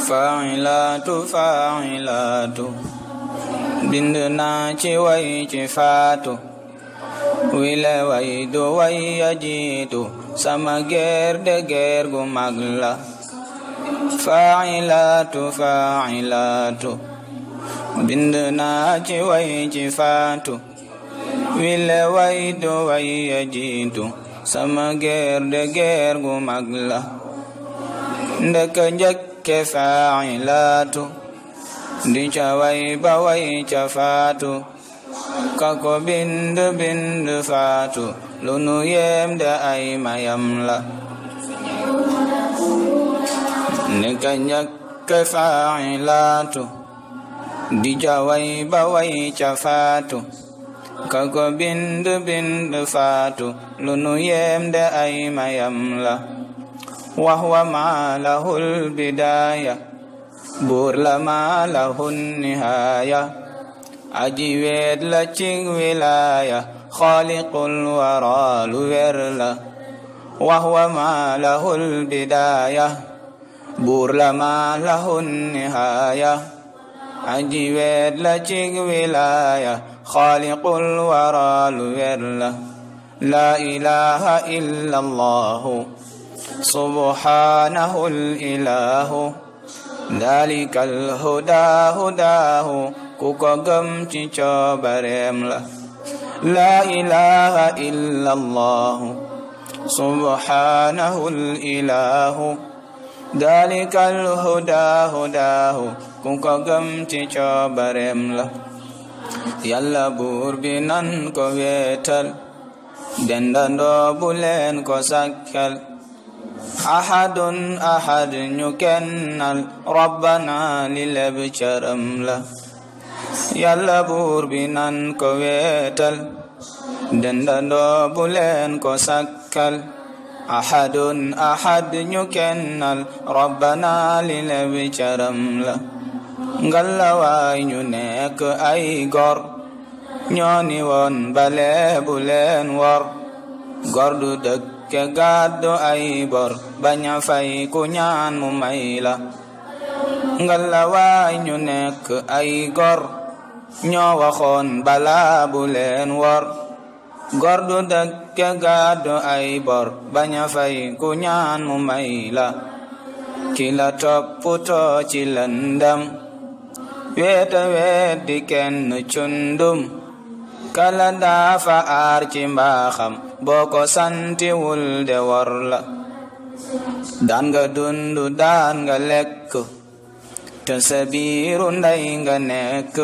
fa'ilaatu fa'ilaatu bind naa ci way ci faatu wile way du way ya jiitu sama geer de geer gu mag la fa'ilaatu fa'ilaatu bind naa ci way ci faatu wile way du way ya jiitu sama geer de geer gu mag la ndeka njëkke fa'ilaatu di ca way ba way ca faatu kako bind bind faatu lu nu yem de ay mayam la ndeka njëkke fa'ilaatu di ca way ba way ca faatu kako bind bind faatu lu nu yem de ay mayam la wahwa ma lahul bidaya buur la ma lahun nihaya aji weet la cig wilaya xaaliqul wara lu wer la wahwa ma lahul bidaya buur la ma lahun nihaya aji weet la cig wilaya xaaliqul wara lu wer la la ilaha illa allahu subhanahul ilahu dalikal huda hudahu ku ko gëm ci coobareem la la ilaha illa allahu subhanahul ilahu dalikal huda hudahu ku ko gëm ci coobareem la yàlla buur bi nan ko weetal dendandoo bu leen ko sakkal ahadun ahad ñu kennal rabbana li leb caram la yàlla buur bi nan ko weetal dendandoo bu leen ko sakkal ahadun ahad ñu kennal rabbana li leb caram la ngalla waay ñu nekk ay gor ñooni woon bale bu leen wor gor du dëkk ke gàddu ay bor baña fay ku ñaan mu may la ngalla waay ñu nekk ay gor ñoo waxoon bala bu leen wor gor du dëkk ke gàddu ay bor baña fay ku ñaan mu may la ki la topputoo ci lëndam weeta weet di kenn cundum kala dafa aar ci mbaaxam boo ko santiwul de wor la daan nga dundu daan nga lekk te sa biiru ndey nga nekk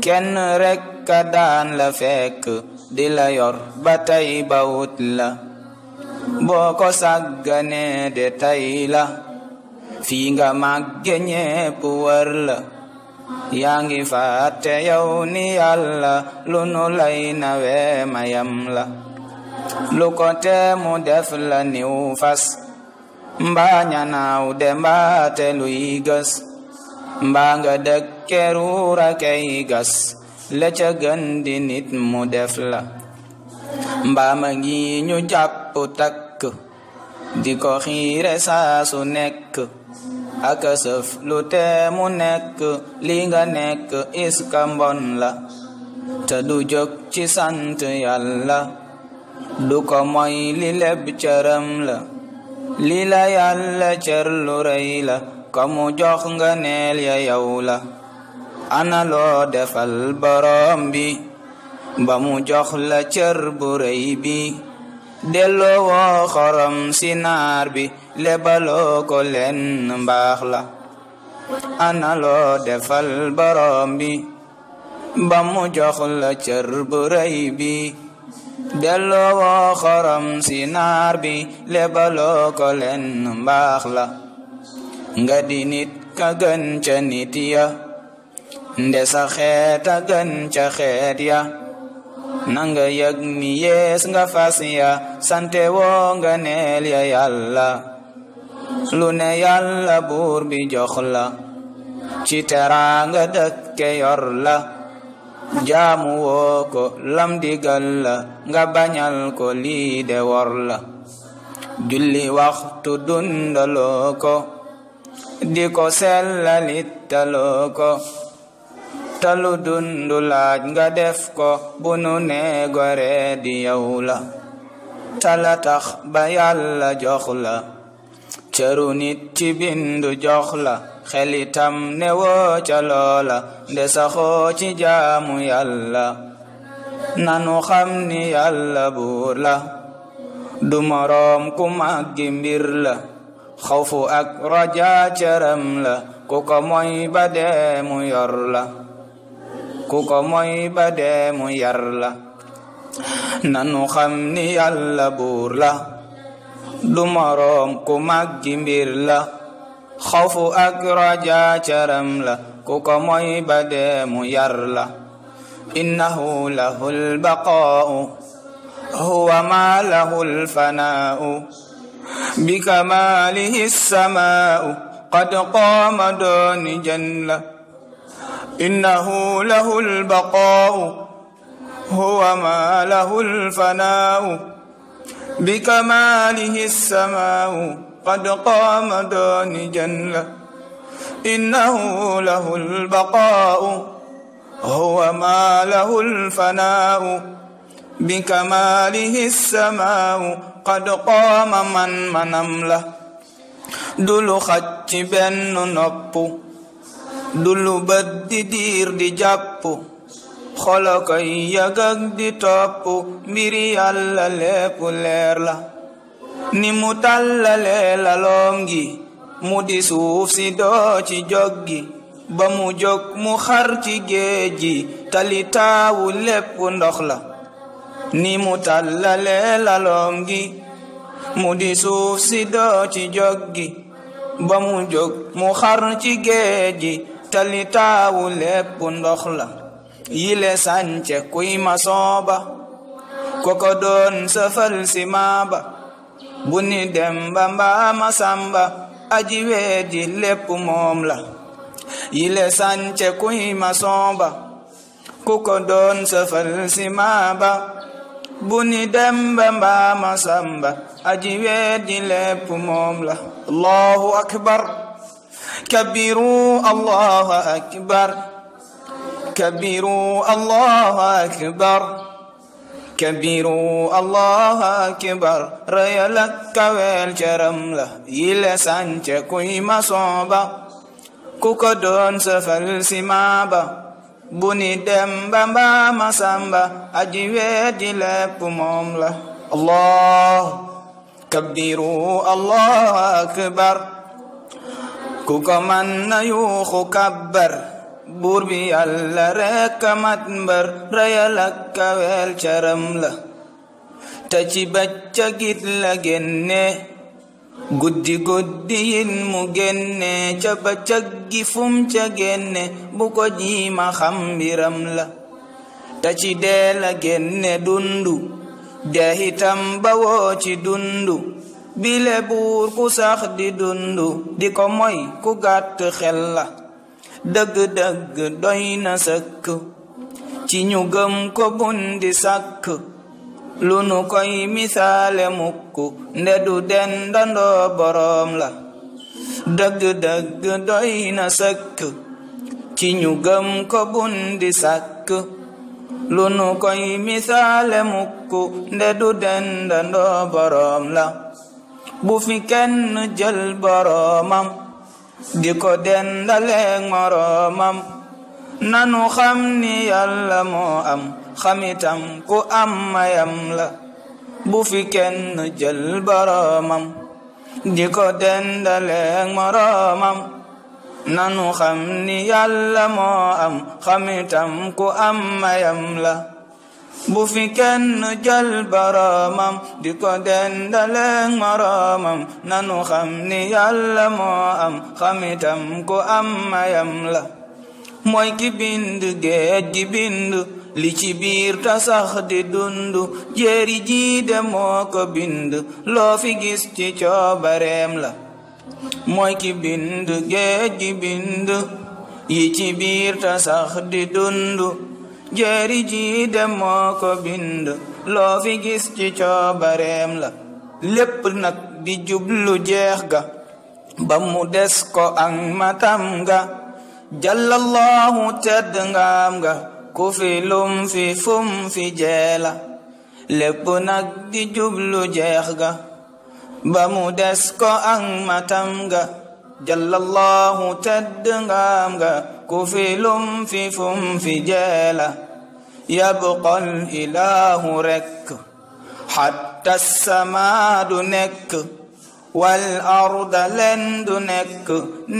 kenn rekk ka daan la fekk di la yor ba tey ba wut la boo ko sàggane de tey la fii nga màgge ñépp wër la yaa ngi fàtte yow ni yàlla lu nu lay nawe mayam la lu ko teemu def la niw fas mbaa ñanaaw de mbaate luy gas mbaa nga dëkke ruura kay gas la ca gën di nit mu def la mbaa ma ngi ñu jàpp takk di ko xiire saa su nekk aka sëf lu teemu nekk li nga nekk iska mbon la te du jóg ci sant yàlla du ko moy li leb cëram la li la yàlla cër lu rëy la ko mu jox nga neel ya yow la ana loo defal borom bi ba mu jox la cër bu rëy bi delloo woo xorom si naar bi lebaloo ko leen mbaax la ana loo defal borom bi ba mu jox la cër bu rëy bi delloo woo xorom si naar bi lebaloo ko leen mbaax la nga di nit ka gën ca nit ya nde sa xeet a gën ca xeet ya nanga yëg ni yees nga fas ya sante woo nga neel ya yàlla lu ne yàlla buur bi jox la ci teraanga dëkke yor la jaamu woo ko lam digal la nga bañal ko lii de wor la julli waxtu dundaloo ko di ko sellalit taloo ko talu dundu laaj nga def ko bu nu nee gore di yow la tala tax ba Yàlla jox la cëru nit ci bindu jox la xelitam ne woo ca loola nde saxoo ci jaamu Yàlla nanu xam ni Yàlla buur la du moroom ku màggi mbir la xawfu ak raja cëram la ku ko moy ba dee mu yor la ku ko moy ba dee mu yar la nanu xam ni Yàlla buur la du moroom ku màggi mbir la xawfu ak raja cëram la ku ko moy ba dee mu yar la innahu lahul baqaa'u huwa ma lahul fanaa'u bi kamaalihi samaa'u qad qaama dooni janla innahu lahul baqaa'u huwa ma lahul fanaa'u bi kamaalihi samaa'u qad qaama dooni janla innahu lahul baqaa'u huwa ma lahul fanaa'u bi kamaalihi samaa'u qad qaama man manam la dulu xaj ci benn nopp dulu bët di diir di jàpp xolo koy yagag di topp mbiri Yàlla lépp leer la ni mu tàllale laloom gi mu di suuf si doo ci joggi ba mu jóg mu xar ci géej gi tali taawu lépp ndox la ni mu tàllale laloom gi mu di suuf si doo ci joggi ba mu jóg mu xar ci géej gi tali taawu lépp ndox la yile sànce kuy maçon ba koko doon sëfal si maaba bu ni Demba mbaa Masamba aji weedi lépp moom la yile sànce kuy maçon ba koko doon sëfal si maaba bu ni Demba mbaa Masamba aji weedi lépp moom la Allahu akbar kabiru Allahu akbar kabiru Allahu akbar kabiru Allahu akbar rayal ak kawel cëram la yile sànce kuy maçon ba ku ko doon sëfal si maaba bu ni Demba mbaa Masamba aji weedi lépp moom la Allah kabiru Allahu akbar ku ko man na yuuxu kabbar buur bi Yàlla rekk mat mbër rayal ak kawel cëram la te ci bëccëgit la génne guddi guddi yin mu génne ca bëccëg gi fum ca génne bu ko jiima xam mbiram la te ci dee la génne dundu dee itam ba woo ci dundu bile buur ku sax di dundu di ko moy ku gàtt xel la dëgg-dëgg doy na sëkk ci ñu gëm ko bundi sàkk lu nu koy misaale mukk ndedu dendandoo boroom la dëgg-dëgg doy na sëkk ci ñu gëm ko bundi sàkk lu nu koy misaale mukk ndedu dendandoo boroom la bu fi kenn jël boroomam di ko dendaleeg moroomam nanu xam ni Yàlla moo am xamitam ku am mayam la bu fi kenn jël boroomam di ko dendaleeg moroomam nanu xam ni Yàlla moo am xamitam ku am mayam la bu fi kenn jël boroomam di ko dendaleeg moroomam nanu xam ni Yàlla moo am xamitam ku am mayam la mooy ki bind géej gi bind li ci biir ta sax di dundu jéeri ji de moo ko bind loo fi gis ci coobareem la mooy ki bind géej gi bind yi ci biir ta sax di dundu jéeri ji de moo ko bind loo fi gis ci coobareem la lépp nag di jublu jeex ga ba mu des ko ak matam nga jallallahu tedd ngaam nga ku fi lum fi fum fi jeela lépp nag di jublu jeex ga ba mu des ko ak matam nga jallallahu tedd ngaam nga ku fi lum fi fum fi jeela yabqal ilahu rekk hatta samaa du nekk wal arda len du nekk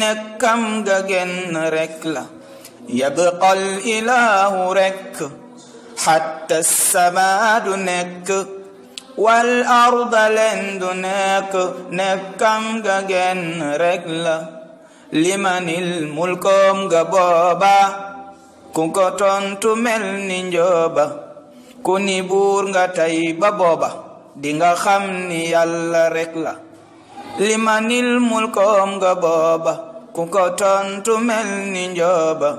nekkam ga genn rekk la yabqal ilahu rekk hatta samaa du nekk wal arda len du nekk nekkam ga genn rekk la limanil mulkom ga booba ku ko tontu mel ni njooba ku ni buur nga tey ba booba di nga xam ni yàlla rekk la limanil mulkom nga booba ku ko tontu mel ni njooba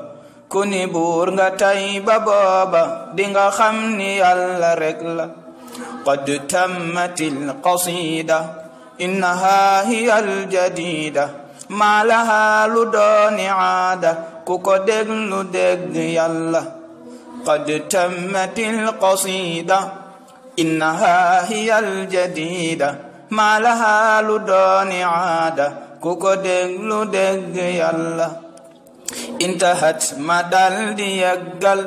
ku ni buur nga tey ba booba di nga xam ni yàlla rekk la qad tammatil qasida innaha hiya aljadida maa laha lu dooni aada ku ko déglu dégg yàlla qad tammatil qasida innaha hiya aljadida maa laha lu dooni aada ku ko déglu dégg yàlla intahat ma dal di yeggal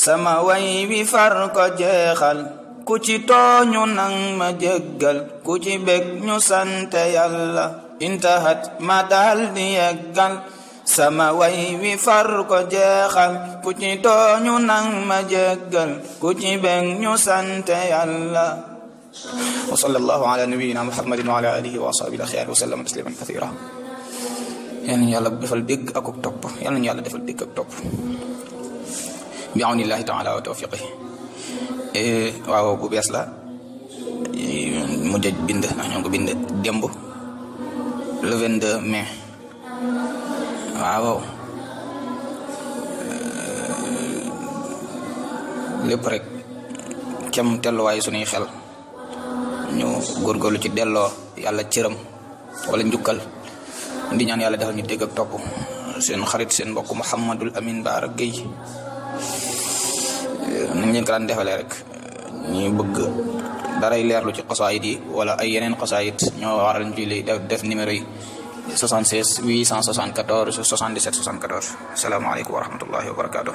sama way wi far ko jeexal ku ci tooñu nang ma jéggal ku ci bég ñu sante yàlla intahat ma dal di yeggal sama way wi far ko jeexal ku ci tooñu nang ma jéggal ku ci bég ñu sante yàlla wa sallallahu ala nabiyyina muhammadin wa ala alihi wa ashabihi al-akhyar wa sallama tasliman kathira yal nañu yàlla defal dégg ak topp yal nañu yàlla defal dégg ak topp bi awnillahi taala wa tawfiqihi waaw bu bees la mu jëj bind ndax ñoo ko bind démb le 22 mai waaw lépp rek kem telluwaay suñuy xel ñu góorgóorlu ci delloo yàlla cëram wala njukkal di ñaan yàlla defal ñu dégg ak topp seen xarit seen mbokk Mouhamadul Amin Bara Gueye nañ leen ko daan defalee rek ñu bëgg daray leerlu ci xasaayid yi wala ay yeneen xasaayid ñoo waral ñu lay def numéro yi 76 874 77 74 asalaamaaleykum wa rahmatullahi wa barakatuh.